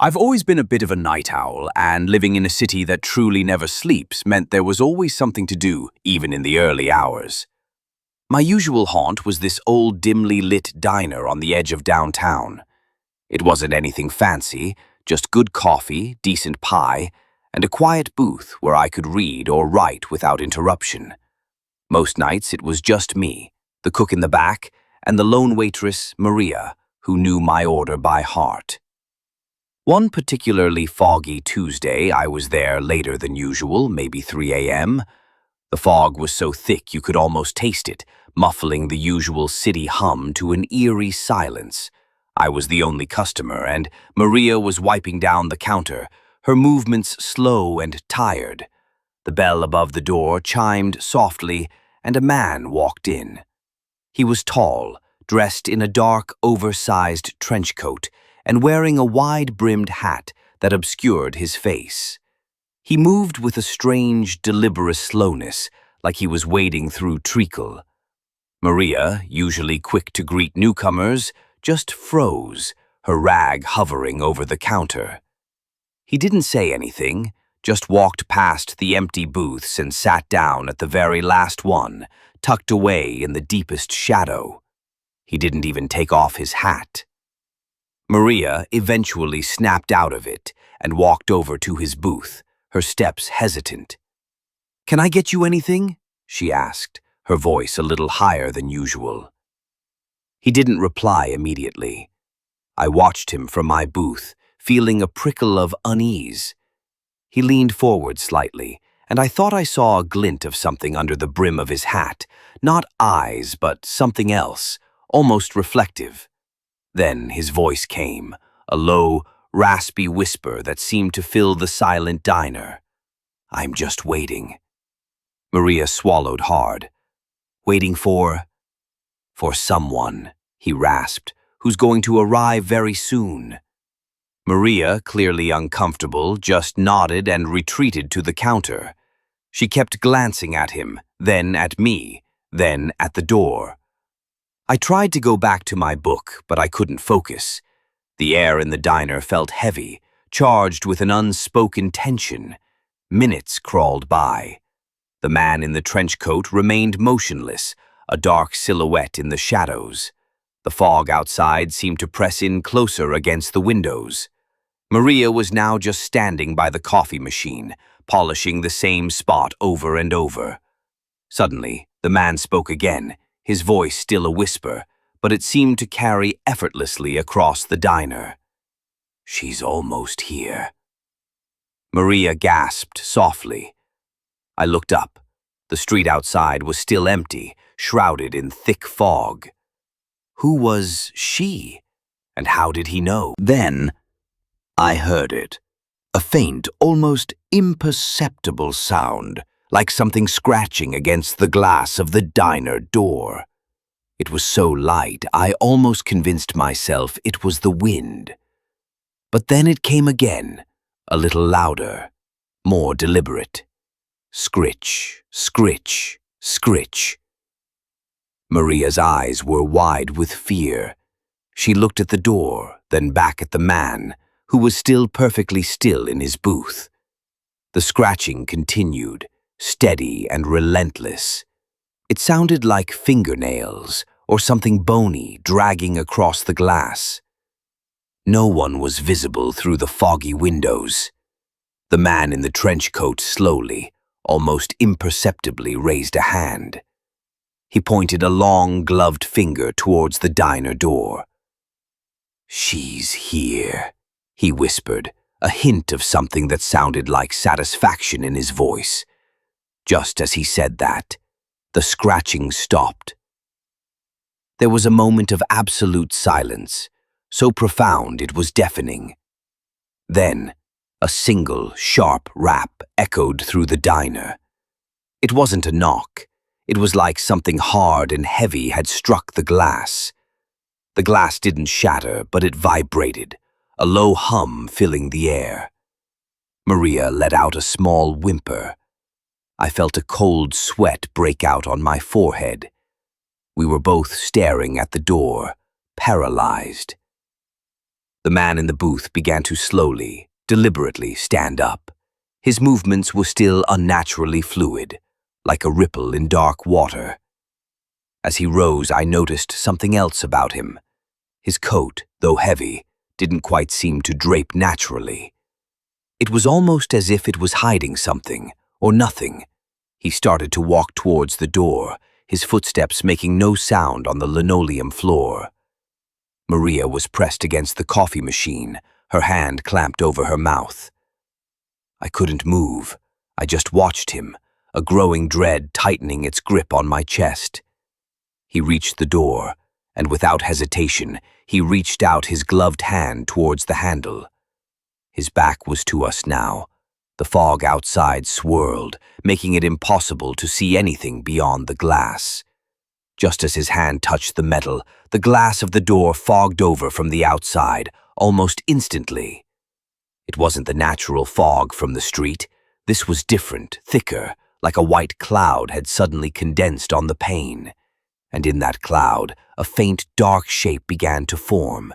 I've always been a bit of a night owl, and living in a city that truly never sleeps meant there was always something to do, even in the early hours. My usual haunt was this old dimly lit diner on the edge of downtown. It wasn't anything fancy, just good coffee, decent pie, and a quiet booth where I could read or write without interruption. Most nights it was just me, the cook in the back, and the lone waitress, Maria, who knew my order by heart. One particularly foggy Tuesday, I was there later than usual, maybe 3 a.m. The fog was so thick you could almost taste it, muffling the usual city hum to an eerie silence. I was the only customer, and Maria was wiping down the counter, her movements slow and tired. The bell above the door chimed softly, and a man walked in. He was tall, dressed in a dark, oversized trench coat, and wearing a wide-brimmed hat that obscured his face. He moved with a strange, deliberate slowness, like he was wading through treacle. Maria, usually quick to greet newcomers, just froze, her rag hovering over the counter. He didn't say anything, just walked past the empty booths and sat down at the very last one, tucked away in the deepest shadow. He didn't even take off his hat. Maria eventually snapped out of it and walked over to his booth, her steps hesitant. "Can I get you anything?" she asked, her voice a little higher than usual. He didn't reply immediately. I watched him from my booth, feeling a prickle of unease. He leaned forward slightly, and I thought I saw a glint of something under the brim of his hat, not eyes, but something else, almost reflective. Then his voice came, a low, raspy whisper that seemed to fill the silent diner. "I'm just waiting." Maria swallowed hard. "Waiting for someone," he rasped, "who's going to arrive very soon." Maria, clearly uncomfortable, just nodded and retreated to the counter. She kept glancing at him, then at me, then at the door. I tried to go back to my book, but I couldn't focus. The air in the diner felt heavy, charged with an unspoken tension. Minutes crawled by. The man in the trench coat remained motionless, a dark silhouette in the shadows. The fog outside seemed to press in closer against the windows. Maria was now just standing by the coffee machine, polishing the same spot over and over. Suddenly, the man spoke again, his voice still a whisper, but it seemed to carry effortlessly across the diner. "She's almost here." Maria gasped softly. I looked up. The street outside was still empty, shrouded in thick fog. Who was she? And how did he know? Then I heard it. A faint, almost imperceptible sound, like something scratching against the glass of the diner door. It was so light, I almost convinced myself it was the wind. But then it came again, a little louder, more deliberate. Scritch, scritch, scritch. Maria's eyes were wide with fear. She looked at the door, then back at the man, who was still perfectly still in his booth. The scratching continued, steady and relentless. It sounded like fingernails or something bony dragging across the glass. No one was visible through the foggy windows. The man in the trench coat slowly, almost imperceptibly raised a hand. He pointed a long, gloved finger towards the diner door. "She's here," he whispered, a hint of something that sounded like satisfaction in his voice. Just as he said that, the scratching stopped. There was a moment of absolute silence, so profound it was deafening. Then, a single, sharp rap echoed through the diner. It wasn't a knock. It was like something hard and heavy had struck the glass. The glass didn't shatter, but it vibrated, a low hum filling the air. Maria let out a small whimper. I felt a cold sweat break out on my forehead. We were both staring at the door, paralyzed. The man in the booth began to slowly, deliberately stand up. His movements were still unnaturally fluid, like a ripple in dark water. As he rose, I noticed something else about him. His coat, though heavy, didn't quite seem to drape naturally. It was almost as if it was hiding something, or nothing. He started to walk towards the door, his footsteps making no sound on the linoleum floor. Maria was pressed against the coffee machine, her hand clamped over her mouth. I couldn't move. I just watched him, a growing dread tightening its grip on my chest. He reached the door, and without hesitation, he reached out his gloved hand towards the handle. His back was to us now. The fog outside swirled, making it impossible to see anything beyond the glass. Just as his hand touched the metal, the glass of the door fogged over from the outside, almost instantly. It wasn't the natural fog from the street. This was different, thicker, like a white cloud had suddenly condensed on the pane. And in that cloud, a faint dark shape began to form.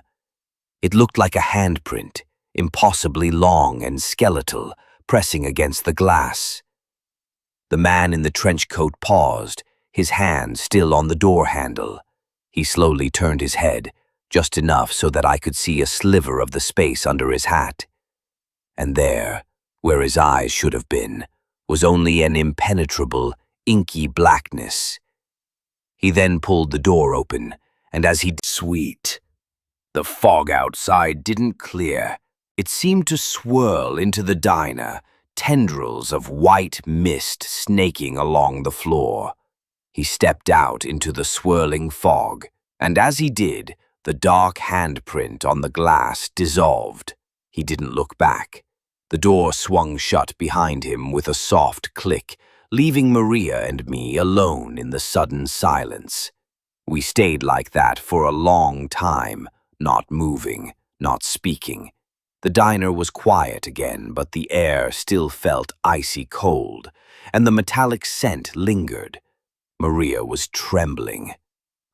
It looked like a handprint, impossibly long and skeletal, pressing against the glass. The man in the trench coat paused, his hand still on the door handle. He slowly turned his head, just enough so that I could see a sliver of the space under his hat. And there, where his eyes should have been, was only an impenetrable, inky blackness. He then pulled the door open, and as he sweet, the fog outside didn't clear. It seemed to swirl into the diner, tendrils of white mist snaking along the floor. He stepped out into the swirling fog, and as he did, the dark handprint on the glass dissolved. He didn't look back. The door swung shut behind him with a soft click, leaving Maria and me alone in the sudden silence. We stayed like that for a long time, not moving, not speaking. The diner was quiet again, but the air still felt icy cold, and the metallic scent lingered. Maria was trembling.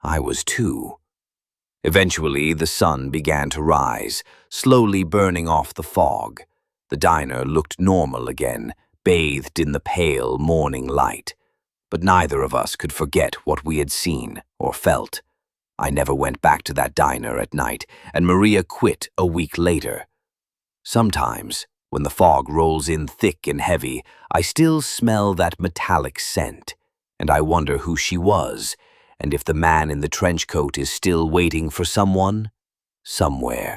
I was too. Eventually, the sun began to rise, slowly burning off the fog. The diner looked normal again, bathed in the pale morning light. But neither of us could forget what we had seen or felt. I never went back to that diner at night, and Maria quit a week later. Sometimes, when the fog rolls in thick and heavy, I still smell that metallic scent, and I wonder who she was, and if the man in the trench coat is still waiting for someone, somewhere.